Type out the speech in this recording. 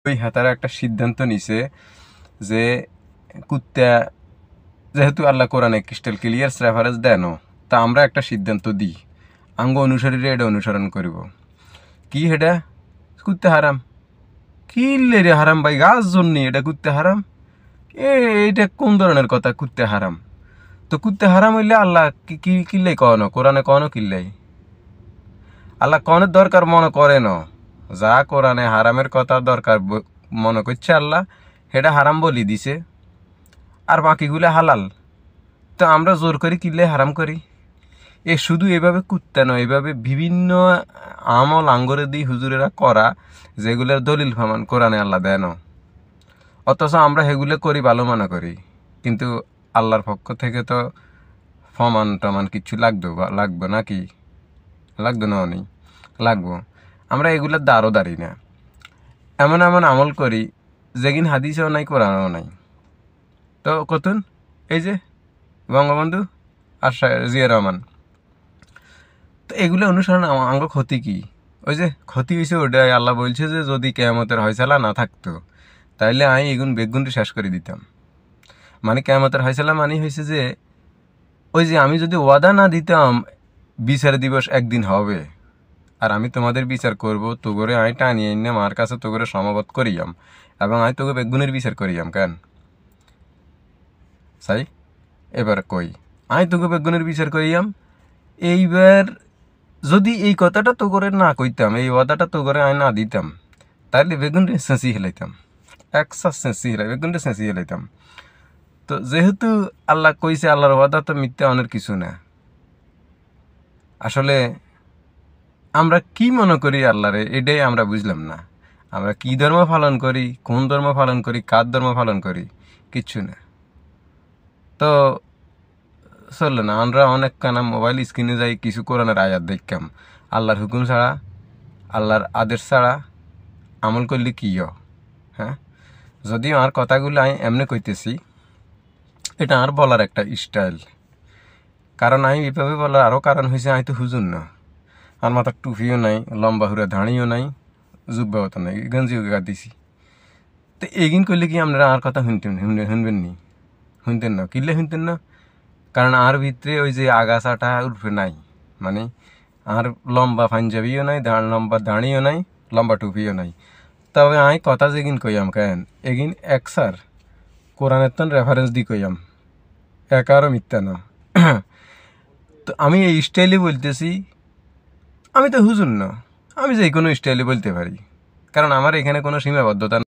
ওই হাতারা একটা সিদ্ধান্ত নিছে যে কুত্তা যেহেতু আল্লাহ কোরআনে ক্রিস্টাল ক্লিয়ার রেফারেন্স দেন, তা আমরা একটা সিদ্ধান্ত দিই, আঙ্গ অনুসারীরা এটা অনুসরণ করব। কি এটা? কুত্তে হারাম। কি রে হারাম ভাই, গাছ জন্য এটা কুত্তে হারাম? এইটা কোন ধরনের কথা? কুত্তে হারাম তো কুত্তে হারাম হইলে আল্লাহ কি কি কিল্লাই কনো? কোরআনে কনো কিল্লাই? আল্লাহ কনের দরকার মনে করে ন, যা কোরআনে হারামের কথা দরকার মনে করছে আল্লাহ সেটা হারাম বলি দিছে, আর বাকিগুলো হালাল। তো আমরা জোর করি কিল্লাই হারাম করি? এ শুধু এভাবে কুত্তা নয়, এভাবে বিভিন্ন আমল আঙ্গরে দিয়ে হুজুরেরা করা, যেগুলোর দলিল প্রমাণ কোরআনে আল্লাহ দেন, অথচ আমরা সেগুলো করি ভালো মনে করি। কিন্তু আল্লাহর পক্ষ থেকে তো প্রমাণ টমান কিছু লাগবে নাকি? লাগবে না? অনেক লাগবো। আমরা এগুলোর দ্বারও দাঁড়ি না, এমন এমন আমল করি যেগিন হাদিসেও নাই, কোরআনেও নাই। তো কতুন এই যে বঙ্গবন্ধু আর জিয়া রহমান, তো এগুলো অনুসরণ আমার ক্ষতি কি? ওই যে ক্ষতি হয়েছে ওটাই আল্লাহ বলছে যে যদি কেয়ামতের হয়সালা না থাকতো তাইলে আমি এগুন বেগুনটি শেষ করে দিতাম। মানে কেয়ামতের হয়সালা মানে হয়েছে যে ওই যে আমি যদি ওয়াদা না দিতাম বিচার দিবস একদিন হবে আর আমি তোমাদের বিচার করব, তো করে আমি টানিয়ে এনে মার কাছে তো করে সমাবত করিয়াম এবং আমি তোকে বেগুনের বিচার করিয়াম কেন সাই? এবার কই আমি তোকে বেগুনের বিচার করিয়াম। এইবার যদি এই কথাটা তো করে না কইতাম, এই ওয়াদাটা তো করে আমি না দিতাম, তাহলে বেগুনটা চেঁচি হেলাইতাম, একশো চেঁচি হেলাই বেগুনটা চেঁচি হেলাইতাম। তো যেহেতু আল্লাহ কইছে, আল্লাহর ওয়াদা তো মিথ্যা অনেক কিছু না। আসলে আমরা কি মনে করি আল্লাহরে, এটাই আমরা বুঝলাম না। আমরা কি ধর্ম পালন করি, কোন ধর্ম পালন করি, কার ধর্ম পালন করি, কিচ্ছু না। তো চললো না, আমরা অনেক কানা মোবাইল স্ক্রিনে যাই কিছু কোরআনের আয়াত দেখতাম, আল্লাহর হুকুম ছাড়া, আল্লাহর আদেশ ছাড়া আমল করলে কি হ্যাঁ? যদিও আর কথাগুলো আমি এমনি কইতেছি, এটা আর বলার একটা স্টাইল। কারণ আমি এভাবে বলার আরও কারণ হয়েছে, আমি তো হুজুর না, আর মাথার টুপিও নাই, লম্বা হুরা ধাঁড়িও নাই, জুব্বাও তো নাই, গঞ্জিও দিছি। তো এগিন করলে কি আপনারা আর কথা শুনবেন নি? শুনতেন না, কিনলে শুনতেন না? কারণ আর ভিতরে ওই যে আগাছাটা উঠবে নাই, মানে আর লম্বা পাঞ্জাবিও নাই, লম্বা দাঁড়িও নাই, লম্বা টুপিও নাই। তবে আমি কথা যেগিন কইয়াম কেন, এগিন একসার কোরআনের তন রেফারেন্স দি কইয়াম, একারও মিথ্যা না। তো আমি এই স্টাইলে বলতেছি, আমি তো হুজুর না, আমি যে কোনো স্টাইলে বলতে পারি, কারণ আমার এখানে কোনো সীমাবদ্ধতা